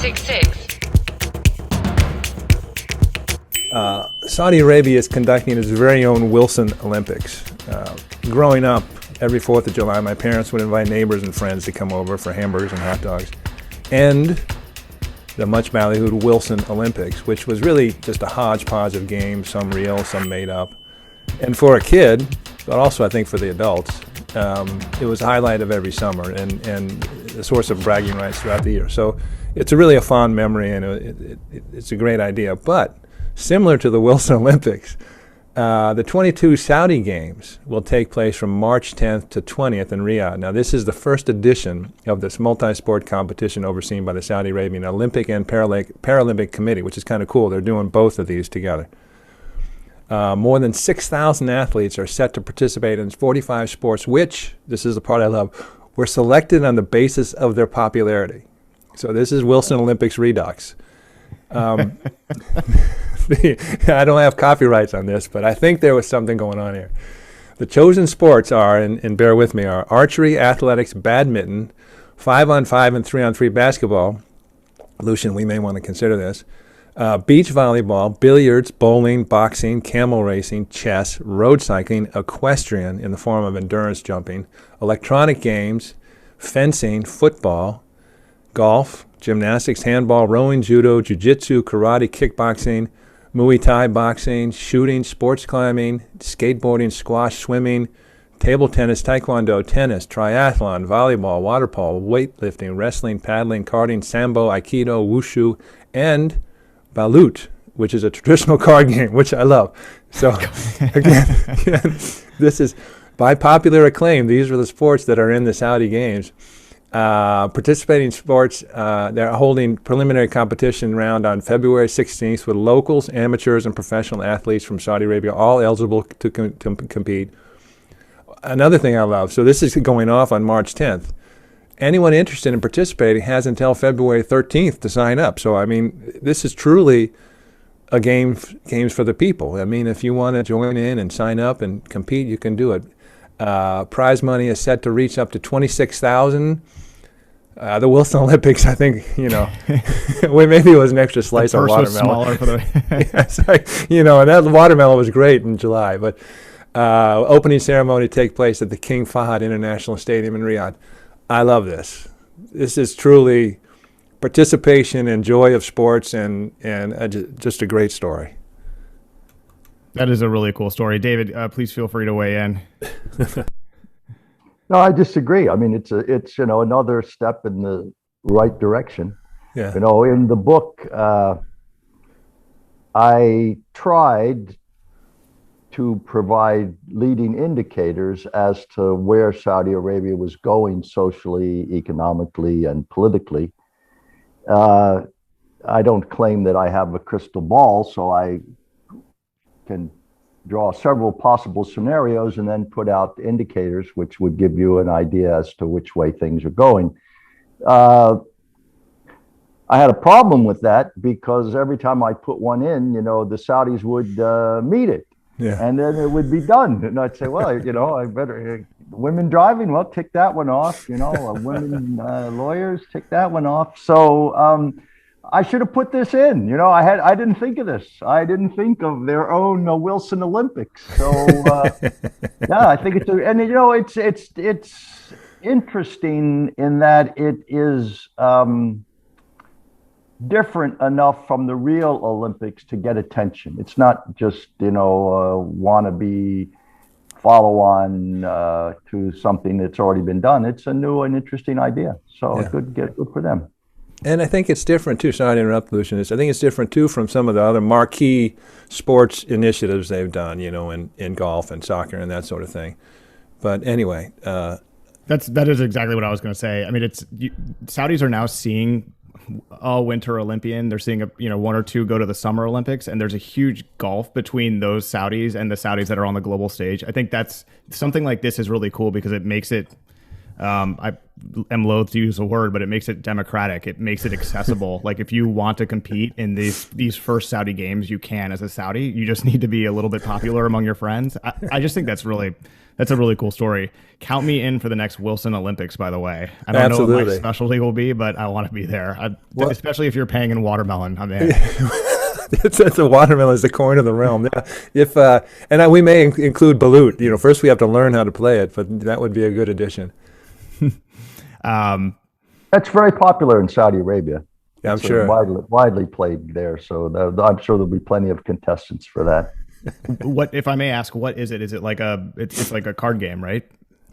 666. Saudi Arabia is conducting its very own Wilson Olympics. Growing up, every 4th of July, my parents would invite neighbors and friends to come over for hamburgers and hot dogs. And the much ballyhooed Wilson Olympics, which was really just a hodgepodge of games, some real, some made up. And for a kid, but also I think for the adults, it was a highlight of every summer and a source of bragging rights throughout the year. So it's really a fond memory, and it's a great idea. But similar to the Wilson Olympics, the 22 Saudi Games will take place from March 10th to 20th in Riyadh. Now, this is the first edition of this multi-sport competition overseen by the Saudi Arabian Olympic and Paralympic Committee, which is kind of cool. They're doing both of these together. More than 6,000 athletes are set to participate in 45 sports, which, this is the part I love, were selected on the basis of their popularity. So this is Wilson Olympics Redux. I don't have copyrights on this, but I think there was something going on here. The chosen sports are, and bear with me, are archery, athletics, badminton, 5-on-5 and 3-on-3 basketball. Lucian, we may want to consider this. Beach volleyball, billiards, bowling, boxing, camel racing, chess, road cycling, equestrian in the form of endurance jumping, electronic games, fencing, football, golf, gymnastics, handball, rowing, judo, jiu-jitsu, karate, kickboxing, Muay Thai boxing, shooting, sports climbing, skateboarding, squash, swimming, table tennis, taekwondo, tennis, triathlon, volleyball, water polo, weightlifting, wrestling, paddling, karting, sambo, aikido, wushu, and balut, which is a traditional card game, which I love. So again, this is by popular acclaim. These are the sports that are in the Saudi Games. Participating sports, they're holding preliminary competition round on February 16th with locals, amateurs, and professional athletes from Saudi Arabia, all eligible to compete. Another thing I love, so this is going off on March 10th. Anyone interested in participating has until February 13th to sign up. So, I mean, this is truly a games for the people. I mean, if you want to join in and sign up and compete, you can do it. Prize money is set to reach up to $26,000. The Wilson Olympics, I think, well, maybe it was an extra slice of watermelon. Smaller for the yeah, sorry. And that watermelon was great in July. But opening ceremony take place at the King Fahd International Stadium in Riyadh. I love this. This is truly participation and joy of sports, and just a great story. That is a really cool story. David, please feel free to weigh in. No, I disagree. I mean, it's another step in the right direction. Yeah. In the book, I tried to provide leading indicators as to where Saudi Arabia was going socially, economically, and politically. I don't claim that I have a crystal ball, so I can draw several possible scenarios and then put out indicators which would give you an idea as to which way things are going. I had a problem with that because every time I put one in, the Saudis would meet it. Yeah. And then it would be done. And I'd say, well, I better, women driving, well, tick that one off, women lawyers, tick that one off. So I should have put this in. I didn't think of this. I didn't think of their own Wilson Olympics. So yeah, I think it's interesting in that it is different enough from the real Olympics to get attention. It's not just a wannabe follow-on to something that's already been done. It's a new and interesting idea. So Yeah. good for them. And I think it's different too. Sorry to interrupt, Lucian. I think it's different too from some of the other marquee sports initiatives they've done, in golf and soccer and that sort of thing. But anyway, that is exactly what I was going to say. I mean, Saudis are now seeing a Winter Olympian. They're seeing one or two go to the Summer Olympics, and there's a huge gulf between those Saudis and the Saudis that are on the global stage. I think that's something like this is really cool because it makes it. I am loath to use a word, but it makes it democratic. It makes it accessible. Like if you want to compete in these first Saudi games, you can as a Saudi. You just need to be a little bit popular among your friends. I just think that's really That's a really cool story. Count me in for the next Wilson Olympics, by the way. I don't know what my Absolutely. specialty will be, but I want to be there. Well- Especially if you're paying in watermelon. I'm in. It's the watermelon is the coin of the realm. Yeah. If we may include balut. You know, first we have to learn how to play it, but that would be a good addition. That's very popular in Saudi Arabia. Yeah, I'm It's sure. widely played there. So I'm sure there'll be plenty of contestants for that. What, if I may ask, what is it? Is it like it's like a card game, right?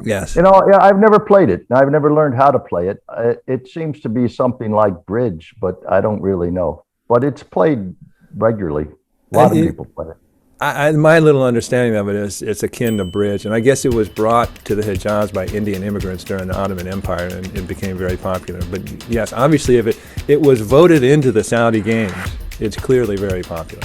Yes. You know, yeah, I've never played it. I've never learned how to play it. It seems to be something like bridge, but I don't really know. But it's played regularly. A lot of people play it. My little understanding of it is it's akin to bridge, and I guess it was brought to the Hijaz by Indian immigrants during the Ottoman Empire, and it became very popular. But yes, obviously, if it was voted into the Saudi games, it's clearly very popular.